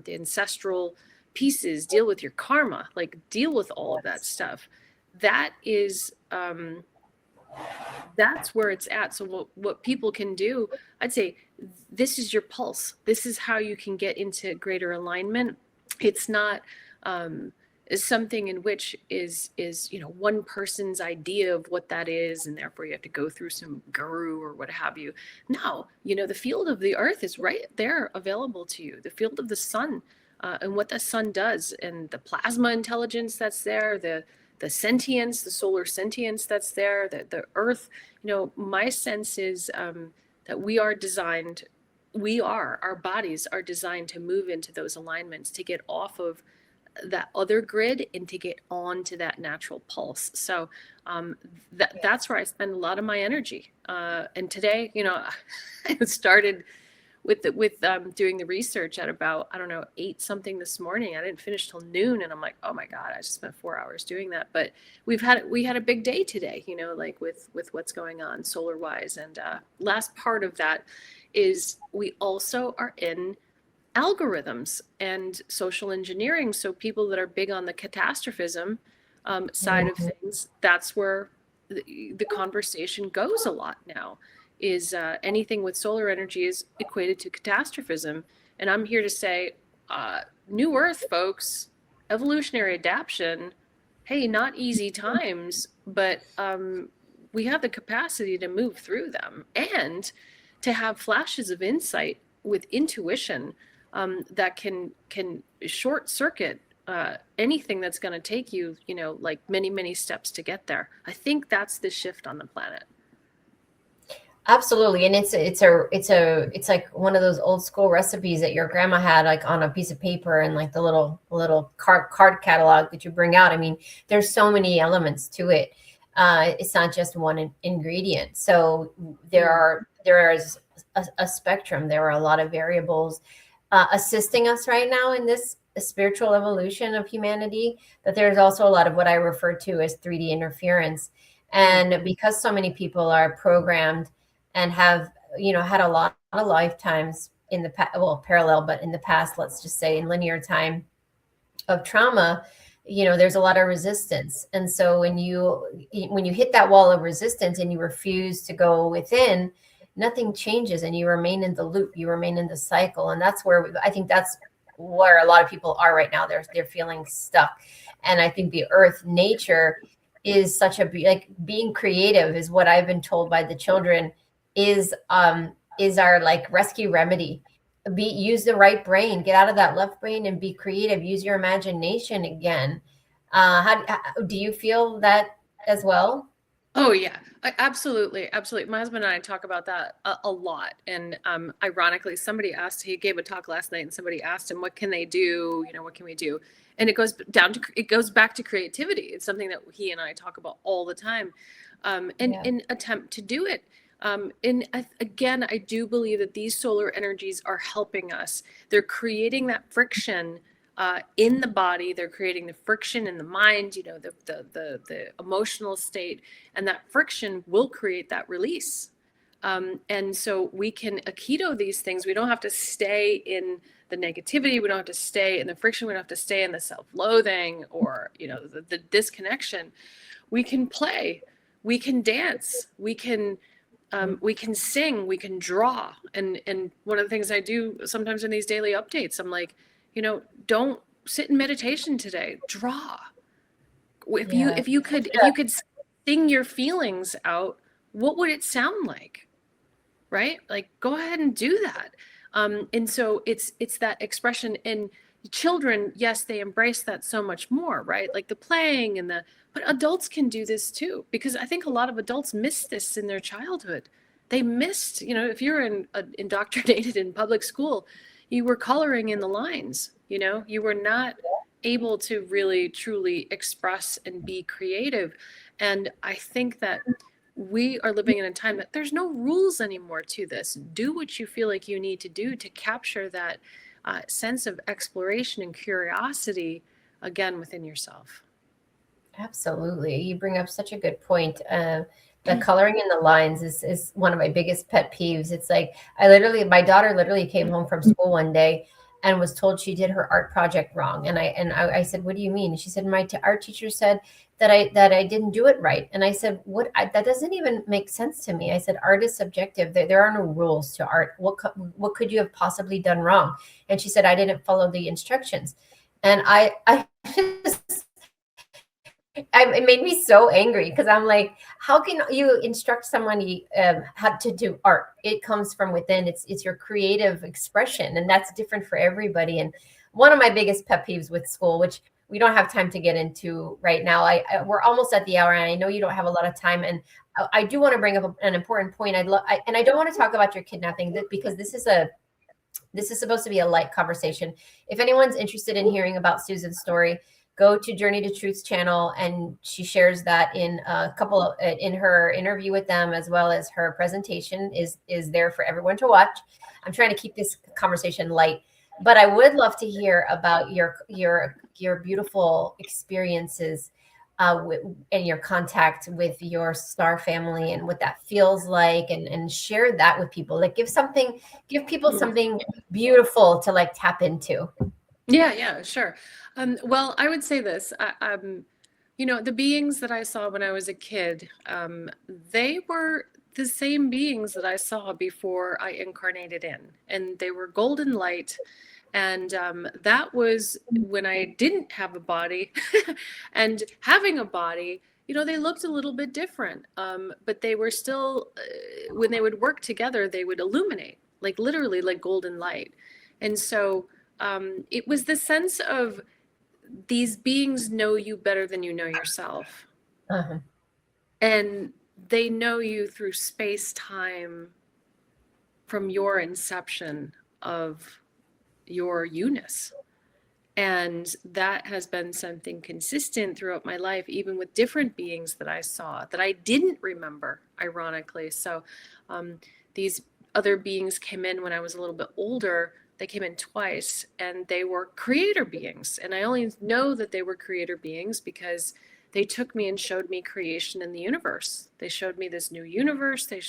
ancestral pieces, deal with your karma, like deal with all of that stuff. That is that's where it's at. So what people can do, I'd say, this is your pulse. This is how you can get into greater alignment. It's not is something in which is one person's idea of what that is, and therefore you have to go through some guru or what have you. No, the field of the earth is right there available to you. The field of the sun, and what the sun does, and the plasma intelligence that's there, the sentience, the solar sentience that's there, the earth. My sense is that our bodies are designed to move into those alignments, to get off of that other grid and to get onto that natural pulse. So that's where I spend a lot of my energy. And today, I started with doing the research at about, 8 something this morning. I didn't finish till noon, and I'm like, oh my God, I just spent 4 hours doing that. But we had a big day today, like with what's going on solar wise. And last part of that is we also are in algorithms and social engineering. So people that are big on the catastrophism side of things, that's where the conversation goes a lot now. Is anything with solar energy is equated to catastrophism. And I'm here to say, new earth, folks, evolutionary adaptation, hey, not easy times, but we have the capacity to move through them and to have flashes of insight with intuition that can short circuit anything that's going to take you, like many, many steps to get there. I think that's the shift on the planet. Absolutely. And it's like one of those old school recipes that your grandma had, like on a piece of paper, and like the little card catalog that you bring out. I mean, there's so many elements to it. It's not just one ingredient. So there is a spectrum. There are a lot of variables assisting us right now in this spiritual evolution of humanity, but there's also a lot of what I refer to as 3D interference. And because so many people are programmed and have, had a lot of lifetimes in the past, well, parallel, but in the past, let's just say in linear time of trauma, there's a lot of resistance. And so when you hit that wall of resistance and you refuse to go within, nothing changes, and you remain in the loop, you remain in the cycle. And that's where I think that's where a lot of people are right now. They're feeling stuck. And I think the earth, nature is such like being creative is what I've been told by the children is our like rescue remedy. Use the right brain, get out of that left brain and be creative, use your imagination again. How do you feel that as well? Oh yeah, absolutely. My husband and I talk about that a lot. And ironically, he gave a talk last night, and somebody asked him, what can they do? What can we do? And it goes back to creativity. It's something that he and I talk about all the time, and attempt to do it. And again, I do believe that these solar energies are helping us. They're creating that friction in the body. They're creating the friction in the mind, the emotional state, and that friction will create that release. And so we can aikido these things. We don't have to stay in the negativity. We don't have to stay in the friction. We don't have to stay in the self-loathing or, the disconnection. We can play, we can dance, we can sing, we can draw. And one of the things I do sometimes in these daily updates, I'm like, don't sit in meditation today, draw. If you could sing your feelings out, what would it sound like? Right? Like, go ahead and do that. And so it's that expression. And children, yes, they embrace that so much more, right? Like the playing but adults can do this too, because I think a lot of adults miss this in their childhood. They missed, if you're indoctrinated in public school, you were coloring in the lines, you were not able to really truly express and be creative. And I think that we are living in a time that there's no rules anymore to this. Do what you feel like you need to do to capture that sense of exploration and curiosity again within yourself. Absolutely. You bring up such a good point. The coloring in the lines is one of my biggest pet peeves. It's like my daughter literally came home from school one day and was told she did her art project wrong. And I said, "What do you mean?" And she said, "My art teacher said that I didn't do it right." And I said, that doesn't even make sense to me. I said, "Art is subjective. There are no rules to art. What could you have possibly done wrong?" And she said, "I didn't follow the instructions." And I just it made me so angry because I'm like, how can you instruct somebody how to do art? It comes from within. It's your creative expression, and that's different for everybody. And one of my biggest pet peeves with school, which we don't have time to get into right now, we're almost at the hour, and I know you don't have a lot of time. And I do want to bring up an important point. And I don't want to talk about your kidnapping because this is supposed to be a light conversation. If anyone's interested in hearing about Susan's story, go to Journey to Truth's channel, and she shares that in in her interview with them, as well as her presentation is there for everyone to watch. I'm trying to keep this conversation light, but I would love to hear about your beautiful experiences and your contact with your star family and what that feels like, and share that with people. Like give people something beautiful to like tap into. Yeah, sure. Well, I would say this. The beings that I saw when I was a kid, they were the same beings that I saw before I incarnated in, and they were golden light. And that was when I didn't have a body. And having a body, they looked a little bit different, but they were still, when they would work together, they would illuminate, like literally like golden light. And so it was the sense of these beings know you better than you know yourself. Uh-huh. And they know you through space time from your inception of your you-ness. And that has been something consistent throughout my life, even with different beings that I saw that I didn't remember, ironically. So these other beings came in when I was a little bit older. They came in twice, and they were creator beings. And I only know that they were creator beings because they took me and showed me creation in the universe. They showed me this new universe. They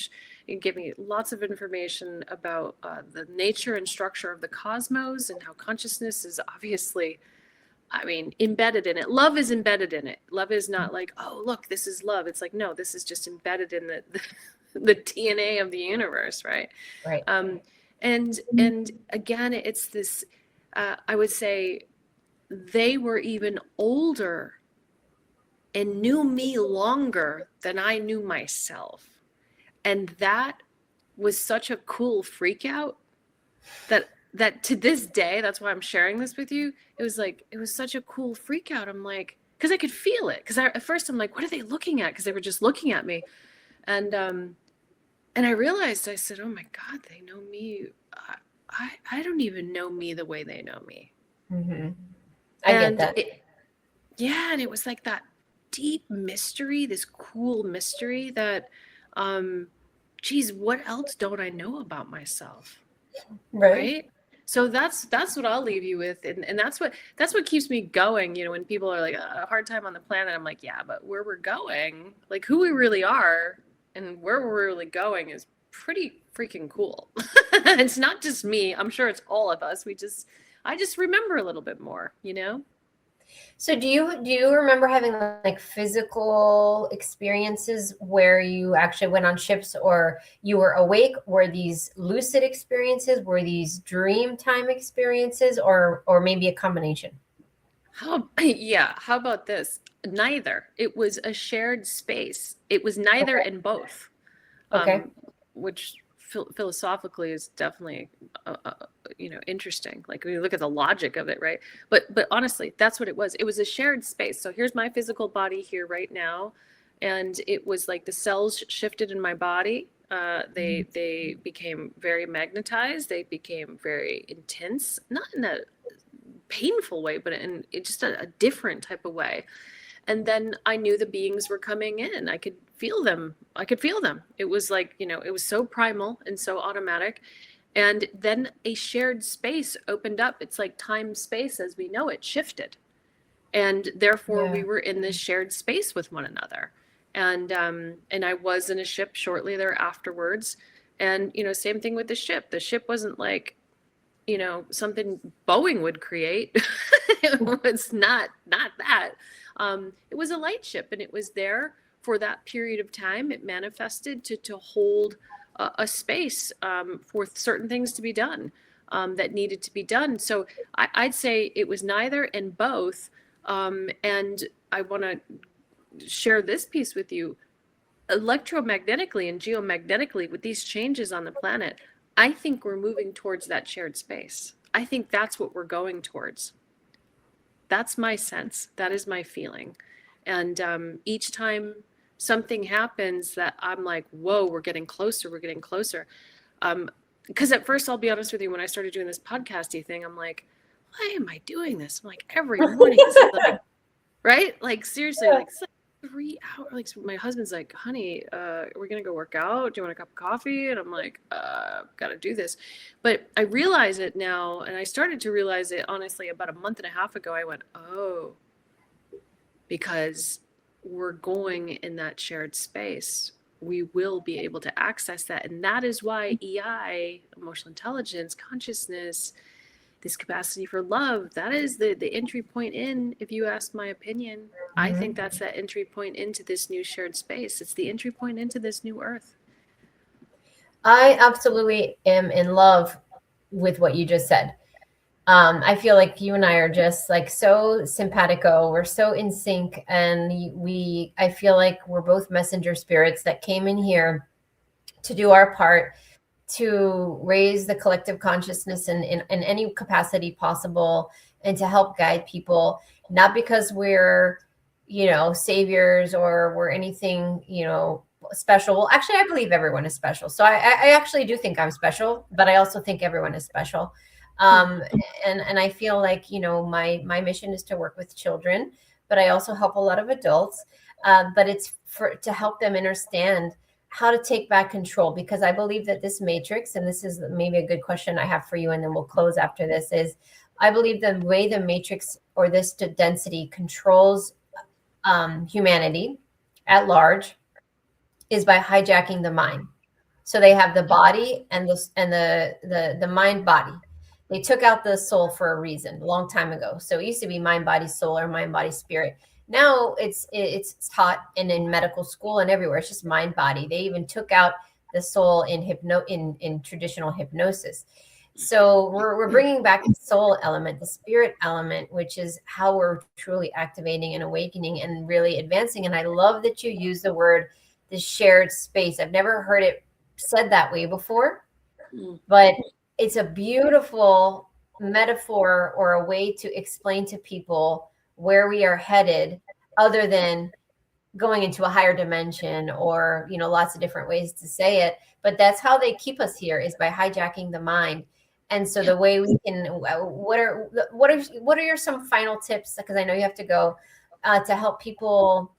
gave me lots of information about the nature and structure of the cosmos, and how consciousness is obviously, embedded in it. Love is embedded in it. Love is not like, oh, look, this is love. It's like, no, this is just embedded in the DNA of the universe, right? Right. And again, it's this, I would say they were even older and knew me longer than I knew myself. And that was such a cool freak out that to this day, that's why I'm sharing this with you. It was such a cool freak out. I'm like, because I could feel it. Because at first I'm like, what are they looking at? Because they were just looking at me. And I realized, I said, oh my God, they know me. I don't even know me the way they know me. Mm-hmm. I get that. And it was like that deep mystery, this cool mystery that, geez, what else don't I know about myself? Right? So that's what I'll leave you with. And that's what keeps me going. When people are like a hard time on the planet, I'm like, yeah, but where we're going, like who we really are and where we're really going is pretty freaking cool. It's not just me. I'm sure it's all of us. I just remember a little bit more, So do you remember having like physical experiences where you actually went on ships, or you were awake? Were these lucid experiences? Were these dream time experiences, or maybe a combination? How about this? Neither. It was a shared space. It was neither and both. Okay. Which philosophically is definitely interesting. Like when you look at the logic of it, right? But honestly, that's what it was. It was a shared space. So here's my physical body here right now, and it was like the cells shifted in my body. They became very magnetized. They became very intense, not in a painful way, but in just a different type of way. And then I knew the beings were coming in. I could feel them. It was like, it was so primal and so automatic. And then a shared space opened up. It's like time space as we know it shifted. And therefore we were in this shared space with one another. And I was in a ship shortly there afterwards. And, same thing with the ship. The ship wasn't like, something Boeing would create. It was not that. It was a light ship, and it was there for that period of time. It manifested to hold a space for certain things to be done that needed to be done. So I'd say it was neither and both. And I want to share this piece with you. Electromagnetically and geomagnetically, with these changes on the planet, I think we're moving towards that shared space. I think that's what we're going towards. That's my sense. That is my feeling. And each time something happens that I'm like, whoa, we're getting closer. Because at first, I'll be honest with you, when I started doing this podcasty thing, I'm like, why am I doing this? I'm like, every morning, like, right? Like, seriously, like, it's like 3 hours. Like, my husband's like, honey, we're going to go work out. Do you want a cup of coffee? And I'm like, got to do this. But I realize it now. And I started to realize it, honestly, about a month and a half ago. I went, oh, because we're going in that shared space. We will be able to access that. And that is why EI, emotional intelligence, consciousness, this capacity for love, that is the entry point in, if you ask my opinion. Mm-hmm. I think that's that entry point into this new shared space. It's the entry point into this new earth. I absolutely am in love with what you just said. I feel like you and I are just like so simpatico. We're so in sync. And I feel like we're both messenger spirits that came in here to do our part to raise the collective consciousness in any capacity possible, and to help guide people, not because we're, saviors or we're anything, special. Well, actually, I believe everyone is special. So I actually do think I'm special, but I also think everyone is special. And I feel like, my mission is to work with children, but I also help a lot of adults. But it's to help them understand how to take back control, because I believe that this matrix, and this is maybe a good question I have for you, and then we'll close after this, is I believe the way the matrix or this density controls humanity at large is by hijacking the mind. So they have the body and the mind body. They took out the soul for a reason a long time ago. So it used to be mind, body, soul, or mind, body, spirit. Now it's taught in medical school and everywhere. It's just mind, body. They even took out the soul in traditional hypnosis. So we're bringing back the soul element, the spirit element, which is how we're truly activating and awakening and really advancing. And I love that you use the word, the shared space. I've never heard it said that way before, but it's a beautiful metaphor or a way to explain to people where we are headed, other than going into a higher dimension or, lots of different ways to say it. But that's how they keep us here, is by hijacking the mind. And so the way we can, what are your some final tips? Because I know you have to go, to help people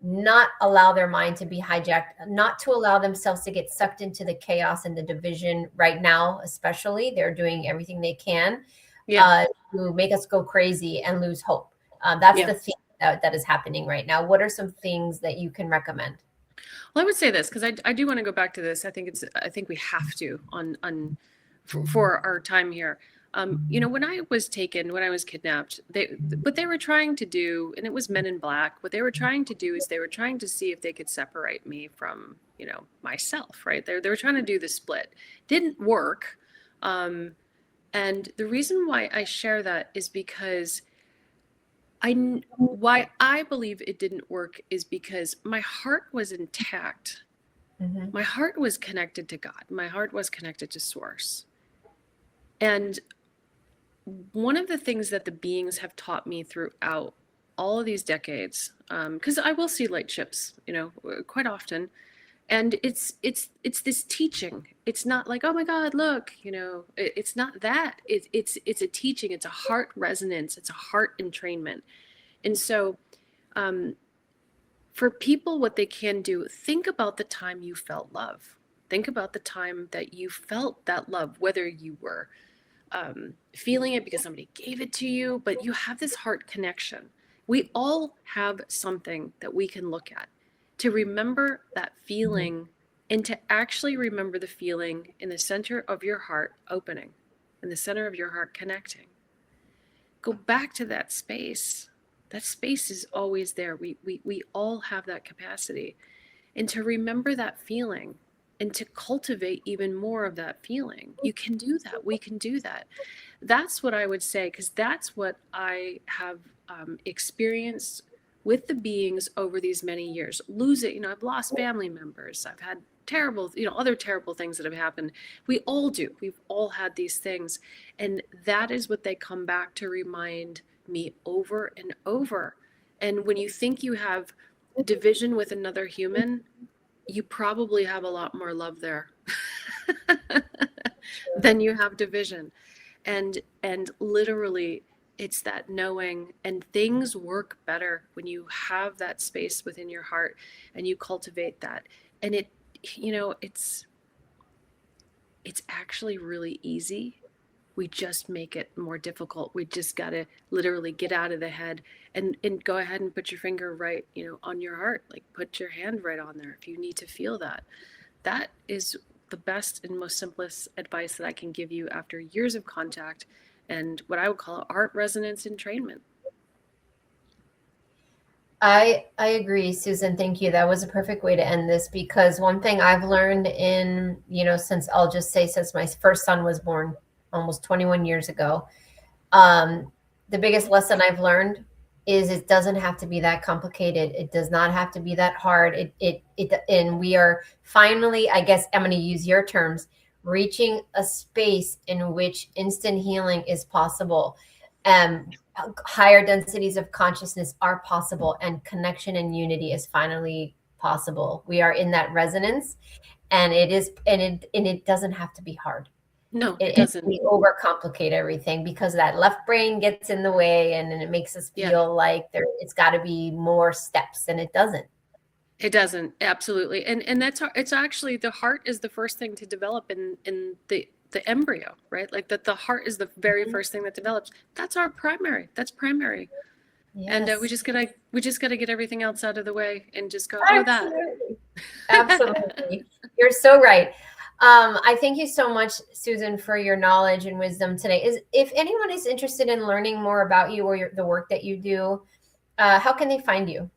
not allow their mind to be hijacked, not to allow themselves to get sucked into the chaos and the division right now. Especially, they're doing everything they can to make us go crazy and lose hope. That's the thing that is happening right now. What are some things that you can recommend? Well, I would say this, because I do want to go back to this. I think we have to for our time here. When I was kidnapped, what they were trying to do, and it was Men in Black, what they were trying to do is they were trying to see if they could separate me from, myself, right? They were trying to do the split. Didn't work. And the reason why I share that is because why I believe it didn't work is because my heart was intact. Mm-hmm. My heart was connected to God. My heart was connected to Source. And one of the things that the beings have taught me throughout all of these decades, because I will see light ships, quite often, And it's this teaching. It's not like, oh my God, look, it's not that. It's a teaching. It's a heart resonance. It's a heart entrainment. And so, for people, what they can do, think about the time you felt love. Think about the time that you felt that love, whether you were feeling it because somebody gave it to you, but you have this heart connection. We all have something that we can look at to remember that feeling, and to actually remember the feeling in the center of your heart opening, in the center of your heart connecting. Go back to that space. That space is always there. We all have that capacity. And to remember that feeling and to cultivate even more of that feeling. You can do that. We can do that. That's what I would say, because that's what I have experienced with the beings over these many years. I've lost family members. I've had terrible, other terrible things that have happened. We all do. We've all had these things. And that is what they come back to remind me over and over. And when you think you have division with another human, you probably have a lot more love there than you have division. And literally, it's that knowing, and things work better when you have that space within your heart and you cultivate that. And it's actually really easy. We just make it more difficult. We just got to literally get out of the head and go ahead and put your finger right, on your heart. Like, put your hand right on there if you need to feel that. That is the best and most simplest advice that I can give you after years of contact and what I would call heart resonance entrainment. I agree, Susan. Thank you. That was a perfect way to end this, because one thing I've learned since my first son was born almost 21 years ago, the biggest lesson I've learned is it doesn't have to be that complicated. It does not have to be that hard. And we are finally, I guess I'm going to use your terms, reaching a space in which instant healing is possible. Higher densities of consciousness are possible, and connection and unity is finally possible. We are in that resonance, and it doesn't have to be hard. No, it doesn't. We overcomplicate everything because that left brain gets in the way, and it makes us feel like it's got to be more steps, and it doesn't. It doesn't. Absolutely. And it's actually, the heart is the first thing to develop in the embryo, right? Like that the heart is the very first thing that develops. That's primary. Yes. And we just gotta get everything else out of the way and just go, Absolutely. Absolutely. You're so right. I thank you so much, Susan, for your knowledge and wisdom today. If anyone is interested in learning more about you or the work that you do, how can they find you?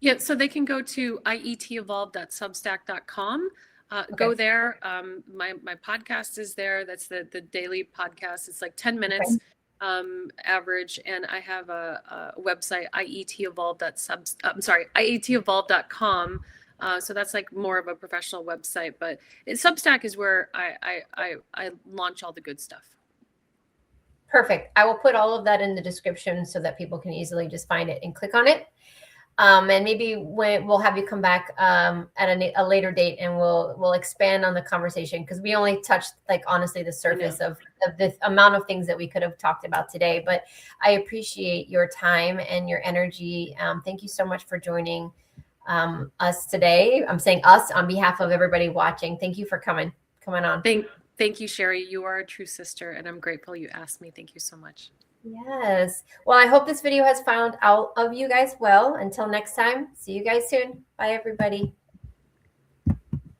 Yeah, so they can go to ietevolve.substack.com. Okay. Go there. My podcast is there. That's the daily podcast. It's like 10 minutes average. And I have a website, ietevolve.com. So that's like more of a professional website, but Substack is where I launch all the good stuff. Perfect. I will put all of that in the description so that people can easily just find it and click on it. And maybe we'll have you come back at a later date, and we'll expand on the conversation, because we only touched, like, honestly, the surface of the amount of things that we could have talked about today. But I appreciate your time and your energy. Thank you so much for joining us today. I'm saying us on behalf of everybody watching. Thank you for coming on. Thank you, Sherri. You are a true sister, and I'm grateful you asked me. Thank you so much. Yes. Well, I hope this video has found out of you guys well. Until next time, see you guys soon. Bye, everybody.